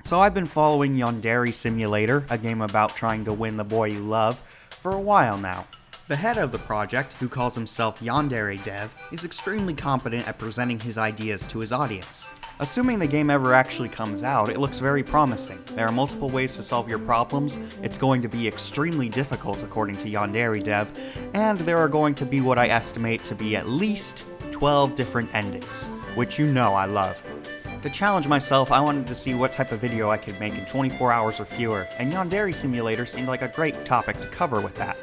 So I've been following Yandere Simulator, a game about trying to win the boy you love, for a while now. The head of the project, who calls himself Yandere Dev, is extremely competent at presenting his ideas to his audience. Assuming the game ever actually comes out, it looks very promising. There are multiple ways to solve your problems, it's going to be extremely difficult according to Yandere Dev, and there are going to be what I estimate to be at least 12 different endings, which you know I love. To challenge myself, I wanted to see what type of video I could make in 24 hours or fewer, and Yandere Simulator seemed like a great topic to cover with that.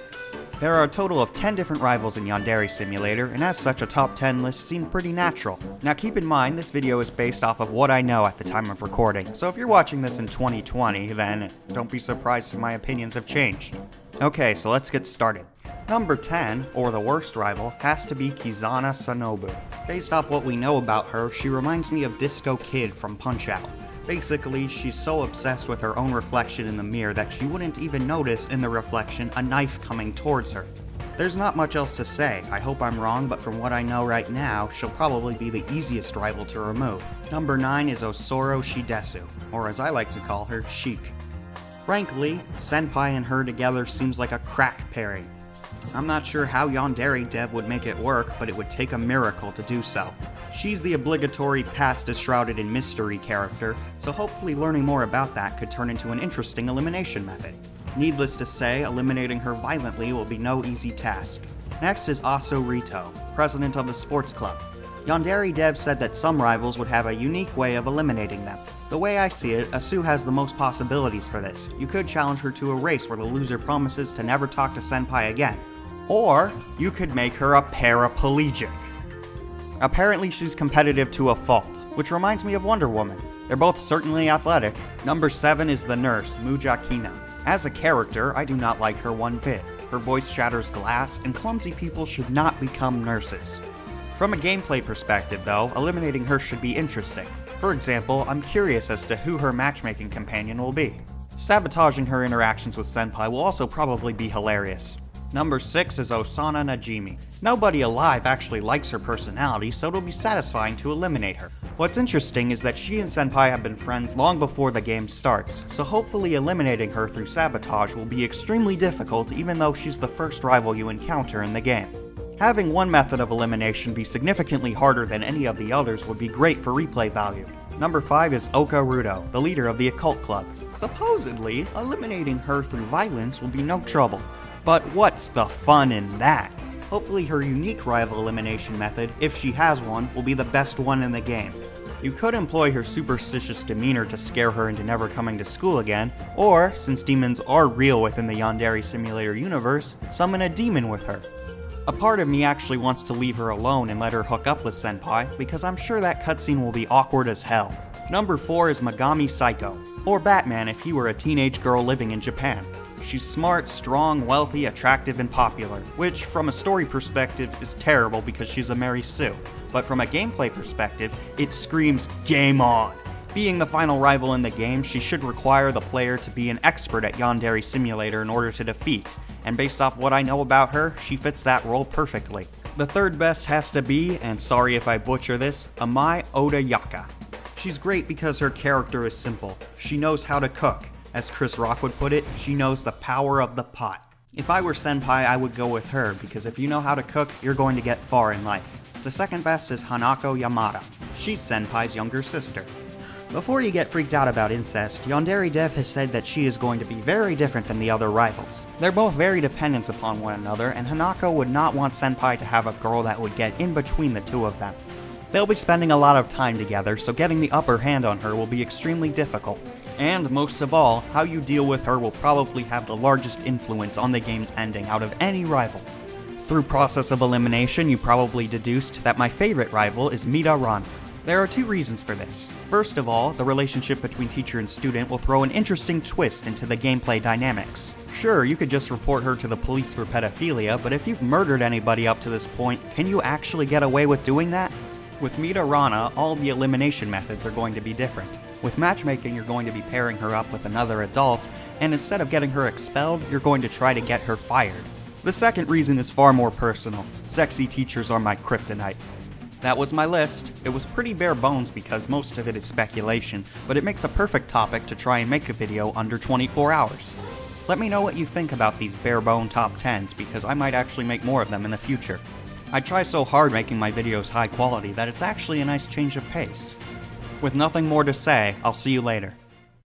There are a total of 10 different rivals in Yandere Simulator, and as such a top 10 list seemed pretty natural. Now keep in mind, this video is based off of what I know at the time of recording, so if you're watching this in 2020, then don't be surprised if my opinions have changed. Okay, so let's get started. Number 10, or the worst rival, has to be Kizuna Sanobu. Based off what we know about her, she reminds me of Disco Kid from Punch-Out! Basically, she's so obsessed with her own reflection in the mirror that she wouldn't even notice in the reflection a knife coming towards her. There's not much else to say, I hope I'm wrong, but from what I know right now, she'll probably be the easiest rival to remove. Number 9 is Osoro Shidesu, or as I like to call her, Chic. Frankly, Senpai and her together seems like a crack pairing. I'm not sure how Yandere Dev would make it work, but it would take a miracle to do so. She's the obligatory past is shrouded in mystery character, so hopefully learning more about that could turn into an interesting elimination method. Needless to say, eliminating her violently will be no easy task. Next is Aso Rito, president of the sports club. Yandere Dev said that some rivals would have a unique way of eliminating them. The way I see it, Asu has the most possibilities for this. You could challenge her to a race where the loser promises to never talk to Senpai again. Or, you could make her a paraplegic. Apparently she's competitive to a fault, which reminds me of Wonder Woman. They're both certainly athletic. Number 7 is the nurse, Mujakina. As a character, I do not like her one bit. Her voice shatters glass, and clumsy people should not become nurses. From a gameplay perspective, though, eliminating her should be interesting. For example, I'm curious as to who her matchmaking companion will be. Sabotaging her interactions with Senpai will also probably be hilarious. Number 6 is Osana Najimi. Nobody alive actually likes her personality, so it'll be satisfying to eliminate her. What's interesting is that she and Senpai have been friends long before the game starts, so hopefully eliminating her through sabotage will be extremely difficult even though she's the first rival you encounter in the game. Having one method of elimination be significantly harder than any of the others would be great for replay value. Number 5 is Oka Rudo, the leader of the occult club. Supposedly, eliminating her through violence will be no trouble. But what's the fun in that? Hopefully her unique rival elimination method, if she has one, will be the best one in the game. You could employ her superstitious demeanor to scare her into never coming to school again, or, since demons are real within the Yandere Simulator universe, summon a demon with her. A part of me actually wants to leave her alone and let her hook up with Senpai, because I'm sure that cutscene will be awkward as hell. Number 4 is Megami Psycho, or Batman if he were a teenage girl living in Japan. She's smart, strong, wealthy, attractive, and popular, which, from a story perspective, is terrible because she's a Mary Sue. But from a gameplay perspective, it screams game on. Being the final rival in the game, she should require the player to be an expert at Yandere Simulator in order to defeat, and based off what I know about her, she fits that role perfectly. The third best has to be, and sorry if I butcher this, Amai Odayaka. She's great because her character is simple. She knows how to cook. As Chris Rock would put it, she knows the power of the pot. If I were Senpai, I would go with her, because if you know how to cook, you're going to get far in life. The second best is Hanako Yamada. She's Senpai's younger sister. Before you get freaked out about incest, Yandere Dev has said that she is going to be very different than the other rivals. They're both very dependent upon one another, and Hanako would not want Senpai to have a girl that would get in between the two of them. They'll be spending a lot of time together, so getting the upper hand on her will be extremely difficult. And most of all, how you deal with her will probably have the largest influence on the game's ending out of any rival. Through process of elimination, you probably deduced that my favorite rival is Midorana. There are 2 reasons for this. First of all, the relationship between teacher and student will throw an interesting twist into the gameplay dynamics. Sure, you could just report her to the police for pedophilia, but if you've murdered anybody up to this point, can you actually get away with doing that? With Midorana, all the elimination methods are going to be different. With matchmaking, you're going to be pairing her up with another adult, and instead of getting her expelled, you're going to try to get her fired. The second reason is far more personal. Sexy teachers are my kryptonite. That was my list. It was pretty bare bones because most of it is speculation, but it makes a perfect topic to try and make a video under 24 hours. Let me know what you think about these bare bone top 10s because I might actually make more of them in the future. I try so hard making my videos high quality that it's actually a nice change of pace. With nothing more to say, I'll see you later.